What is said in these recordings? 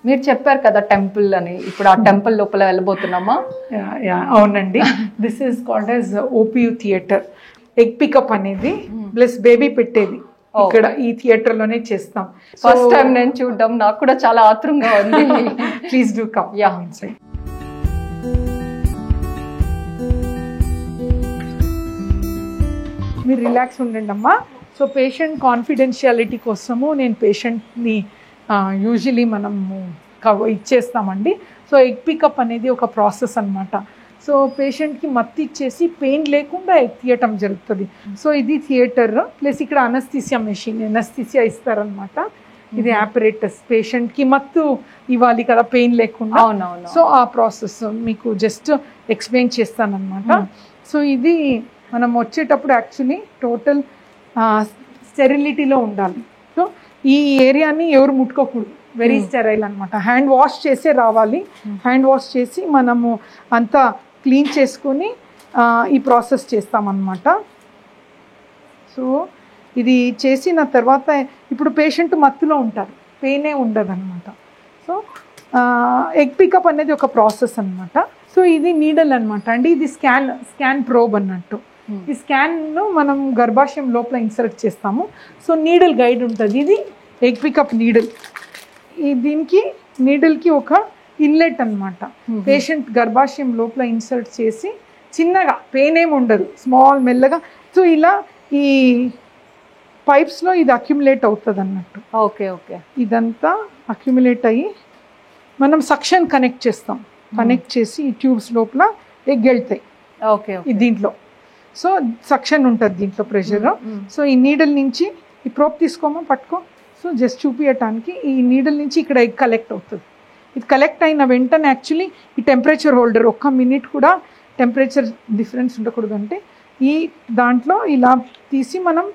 మీరు చెప్పారు కదా టెంపుల్ అని, ఇప్పుడు ఆ టెంపుల్ లోపల వెళ్ళబోతున్నామా? అవునండి. This is called as OPU theatre. Egg pickup అనేది ప్లస్ బేబీ పెట్టేది ఇక్కడ ఈ థియేటర్ లోనే చేస్తాం. ఫస్ట్ టైం నేను చూడడం, నాకు కూడా చాలా ఆత్రంగా ఉంది. Please do come. మీరు రిలాక్స్ ఉండండి అమ్మా. సో పేషెంట్ కాన్ఫిడెన్షియాలిటీ కోసము నేను పేషెంట్ని యూజువలీ మనము ఇచ్చేస్తామండి. సో ఎగ్ పికప్ అనేది ఒక ప్రాసెస్ అనమాట. సో పేషెంట్కి మత్తు ఇచ్చేసి పెయిన్ లేకుండా ఎగ్ తీయటం జరుగుతుంది. సో ఇది థియేటర్ ప్లస్ ఇక్కడ అనస్థీసియా మెషిన్, అనస్థీసియా ఇస్తారనమాట. ఇది ఆపరేటస్, పేషెంట్కి మత్తు ఇవ్వాలి కదా పెయిన్ లేకుండా. సో ఆ ప్రాసెస్ మీకు జస్ట్ ఎక్స్ప్లెయిన్ చేస్తానమాట. సో ఇది మనం వచ్చేటప్పుడు యాక్చువల్లీ టోటల్ స్టెరిలిటీలో ఉండాలి. సో ఈ ఏరియాని ఎవరు ముట్టుకోకూడదు, వెరీ స్టెరైల్ అనమాట. హ్యాండ్ వాష్ చేసే రావాలి. హ్యాండ్ వాష్ చేసి మనము అంతా క్లీన్ చేసుకొని ఈ ప్రాసెస్ చేస్తామన్నమాట. సో ఇది చేసిన తర్వాత ఇప్పుడు పేషెంట్ మత్తులో ఉంటారు, పెయినే ఉండదు అనమాట. సో ఎగ్ పికప్ అనేది ఒక ప్రాసెస్ అనమాట. సో ఇది నీడల్ అనమాట అండి. ఇది స్కాన్ ప్రోబ్ అన్నట్టు. ఈ స్కాన్ను మనం గర్భాశయం లోపల ఇన్సర్ట్ చేస్తాము. సో నీడల్ గైడ్ ఉంటుంది. ఇది ఎగ్ పికప్ నీడల్. దీనికి నీడల్కి ఒక ఇన్లెట్ అనమాట. పేషెంట్ గర్భాశయం లోపల ఇన్సర్ట్ చేసి చిన్నగా, పెయిన్ ఏమి ఉండదు, స్మాల్ మెల్లగా. సో ఇలా ఈ పైప్స్లో ఇది అక్యుములేట్ అవుతుంది అన్నట్టు. Okay okay. ఇదంతా అక్యుములేట్ అయ్యి మనం సక్షన్ కనెక్ట్ చేస్తాం. కనెక్ట్ చేసి ఈ ట్యూబ్స్ లోపల ఎగ్ వెళ్తాయి. ఓకే. దీంట్లో సో సక్షన్ ఉంటుంది, దీంట్లో ప్రెషర్. సో ఈ నీడల్ నుంచి ఈ ప్రోప్ తీసుకోమా, పట్టుకో. సో జస్ట్ చూపించటానికి ఈ నీడల్ నుంచి ఇక్కడ ఎగ్ కలెక్ట్ అవుతుంది. ఇది కలెక్ట్ అయిన వెంటనే యాక్చువల్లీ ఈ టెంపరేచర్ హోల్డర్, ఒక్క మినిట్ కూడా టెంపరేచర్ డిఫరెన్స్ ఉండకూడదు. అంటే ఈ దాంట్లో ఇలా తీసి మనం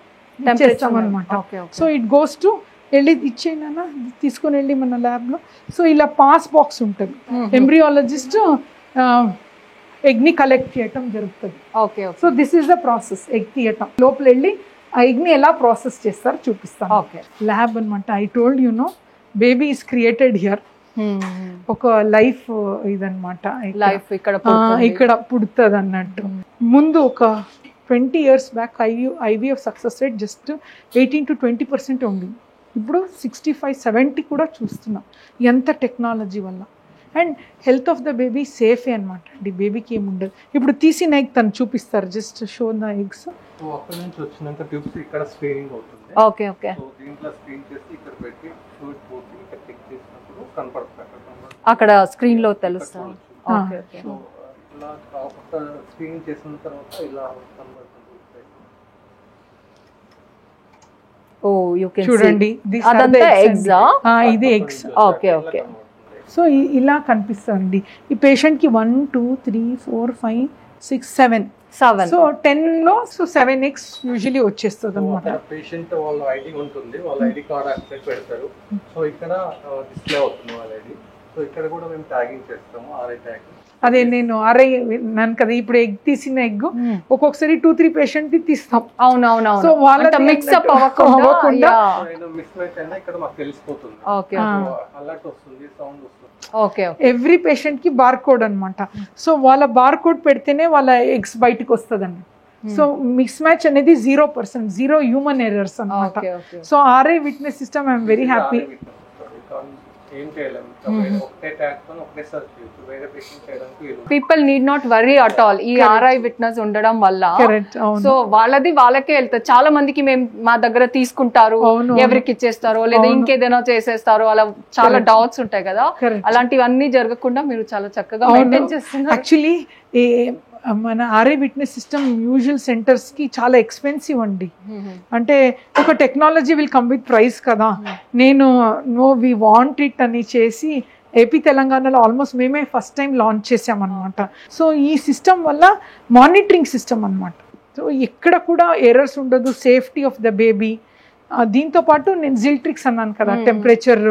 చేస్తామన్నమాట. సో ఇట్ గోస్ టు వెళ్ళి ఇచ్చేనా తీసుకొని వెళ్ళి మన ల్యాబ్లో. సో ఇలా పాస్ బాక్స్ ఉంటుంది. ఎంబ్రియాలజిస్ట్ ఎగ్ని కలెక్ట్ చేయటం జరుగుతుంది. Okay. So this is the process. Egg తీయటం లోపల వెళ్ళి ఆ ఎగ్ని ఎలా ప్రాసెస్ చేస్తారో చూపిస్తాను. ఓకే. ల్యాబ్ అనమాట. I told you know baby is created here. ఒక లైఫ్ ఇదనమాట. లైఫ్ ఇక్కడ పుడుతుంది అన్నట్టు. ముందు ఒక 20 years back IVF success rate just 18 to 20% ఉంది. ఇప్పుడు 65-70 కూడా చూస్తున్నాం. ఎంత టెక్నాలజీ వల్ల. And health of the baby సేఫే అనమాట అండి. బేబీకి ఏముండదు. ఇప్పుడు తీసిన ఎగ్ తను చూపిస్తారు. Just show the eggs. అక్కడ నుంచి వచ్చినాక ట్యూబ్స్ ఇక్కడ స్క్రీనింగ్ అవుతుంది. Okay okay. సో దీంట్లో స్క్రీన్ చేసి ఇక్కడ పెట్టి ఫ్లూయిడ్ పోసి ఇక్కడ చెక్ చేసినప్పుడు కనపడుతుంది. అక్కడ స్క్రీన్ లో తెలుస్తుంది. Okay okay. సో ఇలా ఒక స్క్రీన్ చేసిన తర్వాత ఇలా కనపడుతుంది. ఓ యు కెన్ చూడండి. అదంతా ఎగ్స్. ఇది ఎగ్స్. Okay okay. సో ఇలా కనిపిస్తుంది. ఈ పేషెంట్కి 1 2 3 4 5 6 7. సో 10లో సో 7 eggs యూజువలీ వచ్చేస్తుంది అనమాట. పేషెంట్ వాళ్ళ ఐడి ఉంటుంది, వాళ్ళ ఐడి కార్డ్ యాక్సెస్ పెడతారు. సో ఇక్కడ డిస్ప్లే అవుతుంది వాళ్ళ ఐడి. సో ఇక్కడ కూడా మేము ట్యాగింగ్ చేస్తాము, ఆర్ఐ ట్యాగ్. అదే నేను ఆర్ఐ నన్ను కదా ఇప్పుడు ఎగ్ తీసిన ఎగ్ ఒక్కొక్కసారి 2-3 పేషెంట్ తీస్తాం. అవునవును. సో వాళ్ళ మిక్స్అప్ అవ్వకుండా మిస్ అయినా ఇక్కడ మాకు తెలిసిపోతుంది. ఓకే. అలర్ట్ వస్తుంది, సౌండ్ వస్తుంది. ఓకే. ఎవ్రీ పేషెంట్ కి బార్ కోడ్ అనమాట. సో వాళ్ళ బార్ కోడ్ పెడితేనే వాళ్ళ ఎగ్స్ బయటకు వస్తుంది అండి. సో మిక్స్ మ్యాచ్ అనేది 0%, 0 హ్యూమన్ ఎర్రర్స్ అనమాట. So RI witness system I'm very happy. People need not worry at all. ఈ ఆర్ఐ విట్నెస్ ఉండడం వల్ల సో వాళ్ళది వాళ్ళకే వెళ్తారు. చాలా మందికి మేము మా దగ్గర తీసుకుంటారు, ఎవరికి ఇచ్చేస్తారో లేదా ఇంకేదైనా చేసేస్తారో, అలా చాలా డౌట్స్ ఉంటాయి కదా. అలాంటివన్నీ జరగకుండా మీరు చాలా చక్కగా మెయింటైన్ చేస్తున్నారు. యాక్చువల్లీ మన RI witness system usual centres కి చాలా ఎక్స్పెన్సివ్ అండి. అంటే ఒక technology will come with price కదా. నేను నో వి వాంట్ ఇట్ అని చేసి ఏపీ తెలంగాణలో ఆల్మోస్ట్ మేమే ఫస్ట్ టైం లాంచ్ చేసామన్నమాట. సో ఈ సిస్టమ్ వల్ల మానిటరింగ్ సిస్టమ్ అనమాట. సో ఎక్కడ కూడా ఎర్రర్స్ ఉండదు. సేఫ్టీ ఆఫ్ ద బేబీ దీంతో పాటు నేను జిల్ట్రిక్స్ అన్నాను కదా, టెంపరేచర్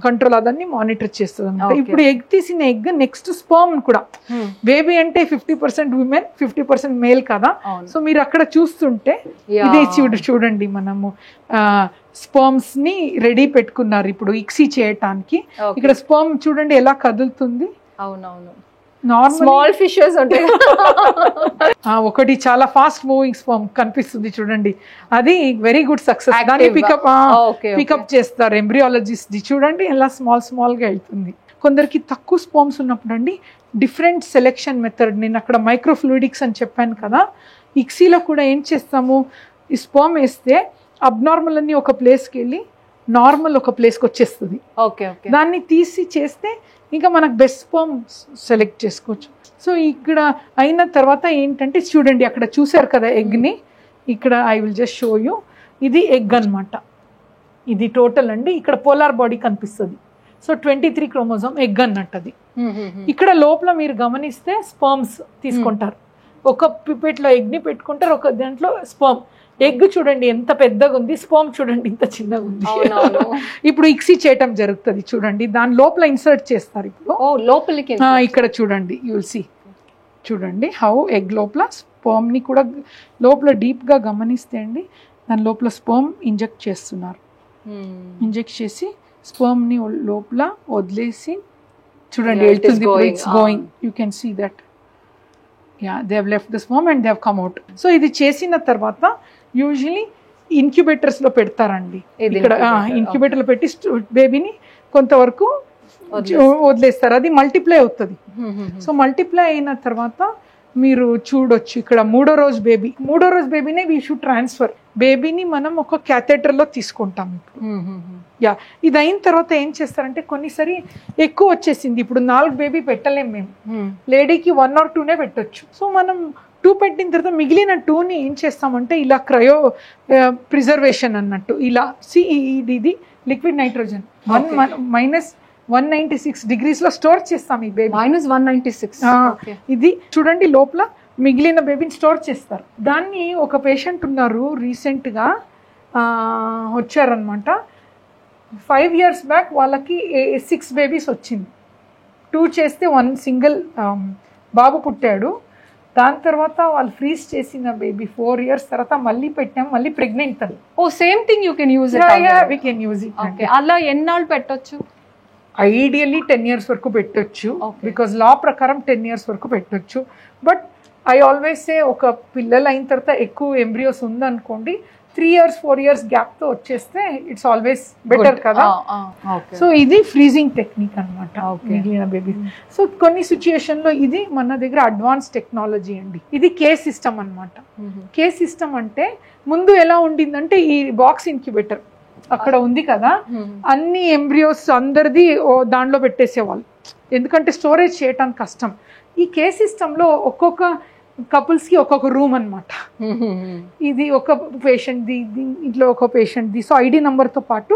కంట్రోల్ అదన్నీ మానిటర్ చేస్తుంది అనమాట. ఇప్పుడు ఎగ్ తీసిన ఎగ్ నెక్స్ట్ స్పర్మ్ కూడా, బేబీ అంటే 50% విమెన్ 50% మేల్ కదా, సో మీరు అక్కడ చూస్తుంటే ఇదే చూడండి మనము స్పర్మ్స్ ని రెడీ పెట్టుకున్నారు ఇప్పుడు ఇక్సీ చేయటానికి. ఇక్కడ స్పర్మ్ చూడండి ఎలా కదులుతుంది. అవునవును, స్మాల్ ఫిషెస్ ఉంటాయి. ఒకటి చాలా ఫాస్ట్ మూవింగ్ స్పర్మ్ కనిపిస్తుంది చూడండి, అది వెరీ గుడ్ సక్సెస్. దాన్ని పికప్ చేస్తారు ఎంబ్రియాలజిస్ట్. చూడండి ఎలా స్మాల్ గా వెళ్తుంది. కొందరికి తక్కువ స్పర్మ్స్ ఉన్నప్పుడు అండి డిఫరెంట్ సెలెక్షన్ మెథడ్, నేను అక్కడ మైక్రోఫ్లూయిడిక్స్ అని చెప్పాను కదా, ఇక్సీలో కూడా ఏం చేస్తాము, ఈ స్పర్మ్ వేస్తే అబ్నార్మల్ అన్ని ఒక ప్లేస్కి వెళ్ళి నార్మల్ ఒక ప్లేస్కి వచ్చేస్తుంది. దాన్ని తీసి చేస్తే ఇంకా మనకు బెస్ట్ స్పర్మ్ సెలెక్ట్ చేసుకోవచ్చు. సో ఇక్కడ అయిన తర్వాత ఏంటంటే చూడండి అక్కడ చూసారు కదా ఎగ్ని, ఇక్కడ I will just show you. ఇది ఎగ్ అనమాట, ఇది టోటల్ అండి. ఇక్కడ పోలార్ బాడీ కనిపిస్తుంది, సో 23 క్రోమోజోమ్ ఎగ్ అన్నట్టు అది. ఇక్కడ లోపల మీరు గమనిస్తే స్పర్మ్స్ తీసుకుంటారు, ఒక పిపెట్లో ఎగ్ని పెట్టుకుంటారు, ఒక దాంట్లో స్పర్మ్. ఎగ్ చూడండి ఎంత పెద్దగా ఉంది, స్పర్మ్ చూడండి ఇంత చిన్నగా ఉంది. ఇప్పుడు ఇక్సీ చేయటం జరుగుతుంది చూడండి, దాని లోపల ఇన్సర్ట్ చేస్తారు ఇప్పుడు లోపలికి. ఇక్కడ చూడండి యూ విల్ సీ, చూడండి హౌ ఎగ్ లోపల స్పర్మ్ ని కూడా లోపల డీప్ గా గమనిస్తే అండి దాని లోపల స్పర్మ్ ఇంజెక్ట్ చేస్తున్నారు. ఇంజెక్ట్ చేసి స్పర్మ్ ని లోపల వదిలేసి చూడండి వెళ్తుంది, it's going, you can see that. they have left the sperm and they have come out. So ఇది చేసిన తర్వాత యూజువలీ ఇన్క్యుబేటర్స్ లో పెడతారండి. ఇక్కడ ఇన్క్యుబేటర్ లో పెట్టి బేబీని కొంతవరకు వదిలేస్తారు, అది మల్టిప్లై అవుతుంది. సో మల్టిప్లై అయిన తర్వాత మీరు చూడొచ్చు ఇక్కడ మూడో రోజు బేబీనే వీ షుడ్ ట్రాన్స్ఫర్. బేబీని మనం ఒక క్యాథెటర్ లో తీసుకుంటాం ఇప్పుడు. ఇది అయిన తర్వాత ఏం చేస్తారంటే కొన్నిసారి ఎక్కువ వచ్చేసింది, ఇప్పుడు 4 బేబీ పెట్టలేం మేము, లేడీకి 1 or 2 పెట్టొచ్చు. సో మనం 2 పెట్టిన తర్వాత మిగిలిన 2ని ఏం చేస్తామంటే ఇలా క్రయో ప్రిజర్వేషన్ అన్నట్టు ఇలా ఇది లిక్విడ్ నైట్రోజన్ -196 degrees లో స్టోర్ చేస్తాం ఈ బేబీ. -196 ఇది చూడండి లోపల మిగిలిన బేబీని స్టోర్ చేస్తారు. దాన్ని ఒక పేషెంట్ ఉన్నారు రీసెంట్ గా వచ్చారనమాట, 5 years బ్యాక్ వాళ్ళకి 6 బేబీస్ వచ్చింది. 2 చేస్తే 1 సింగిల్ బాబు పుట్టాడు. దాని తర్వాత వాళ్ళు ఫ్రీజ్ చేసిన బేబీ 4 years తర్వాత మళ్ళీ పెట్టాం, మళ్ళీ ప్రెగ్నెంట్ తను. Same thing you can use it. We can use it. అలా ఎన్నాళ్ళు పెట్టొచ్చు? ఐడియల్లీ 10 years వరకు పెట్టొచ్చు, బికాజ్ లా ప్రకారం 10 years వరకు పెట్టొచ్చు. బట్ ఐ ఆల్వేస్ సే ఒక పిల్లలు అయిన తర్వాత ఎక్కువ ఎంబ్రియోస్ ఉందనుకోండి 3 years 4 years గ్యాప్ తో వచ్చేస్తే ఇట్స్ ఆల్వేస్ బెటర్ కదా. సో ఇది ఫ్రీజింగ్ టెక్నిక్ అనమాట మిగిలిన బేబీ. సో కొన్ని సిచ్యుయేషన్ లో ఇది మన దగ్గర అడ్వాన్స్ టెక్నాలజీ అండి. ఇది కే సిస్టమ్ అనమాట. కే సిస్టమ్ అంటే ముందు ఎలా ఉండిందంటే ఈ బాక్స్ ఇన్క్యుబేటర్ అక్కడ ఉంది కదా, అన్ని ఎంబ్రియోస్ అందరిది దాంట్లో పెట్టేసేవాళ్ళు, ఎందుకంటే స్టోరేజ్ చేయటానికి కష్టం. ఈ కే సిస్టమ్ లో ఒక్కొక్క కపుల్స్ కి ఒక్కొక్క రూమ్ అనమాట. ఇది ఒక పేషెంట్ ఇంట్లో ఒక పేషెంట్ సో ఐడి నంబర్ తో పాటు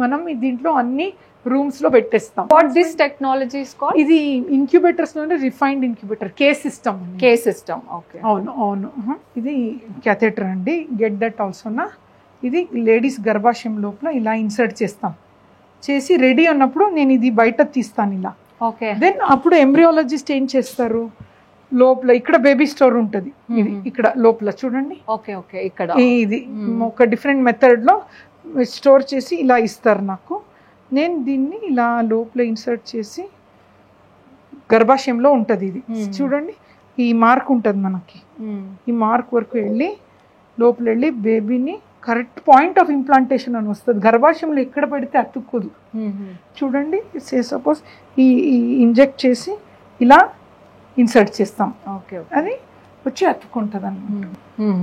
మనం దీంట్లో అన్ని రూమ్స్ లో పెట్టేస్తాం. What this technology is called? ఇది ఇన్క్యుబేటర్స్ లోనే రిఫైన్డ్ ఇన్క్యుబేటర్ కే సిస్టమ్. ఓకే, అవును. ఇది క్యాథెటర్ అండి, గెట్ దట్ ఆల్సో నా. ఇది లేడీస్ గర్భాశయం లోపల ఇలా ఇన్సర్ట్ చేస్తాం, చేసి రెడీ అన్నప్పుడు నేను ఇది బయట తీస్తాను ఇలా. దెన్ అప్పుడు ఎంబ్రియాలజిస్ట్ ఏం చేస్తారు, లోపల ఇక్కడ బేబీ స్టోర్ ఉంటుంది, ఇది ఇక్కడ లోపల చూడండి. ఇక్కడ ఇది ఒక డిఫరెంట్ మెథడ్ లో స్టోర్ చేసి ఇలా ఇస్తారు నాకు. నేను దీన్ని ఇలా లోపల ఇన్సర్ట్ చేసి గర్భాశయంలో ఉంటుంది ఇది చూడండి, ఈ మార్క్ ఉంటుంది మనకి, ఈ మార్క్ వరకు వెళ్ళి లోపల వెళ్ళి బేబీని కరెక్ట్ పాయింట్ ఆఫ్ ఇంప్లాంటేషన్ అని వస్తుంది. గర్భాశయంలో ఎక్కడ పెడితే అతుక్కోదు చూడండి. సపోజ్ ఈ ఇంజెక్ట్ చేసి ఇలా ఇన్సర్ట్ చేస్తాం, అది వచ్చి అతుక్కుంటుంది అన్నమాట.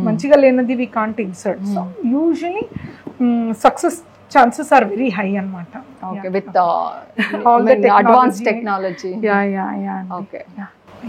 మంచిగా లేనది we can't insert. So usually success chances are very high anamata. With all the advanced technology. Yeah. Okay.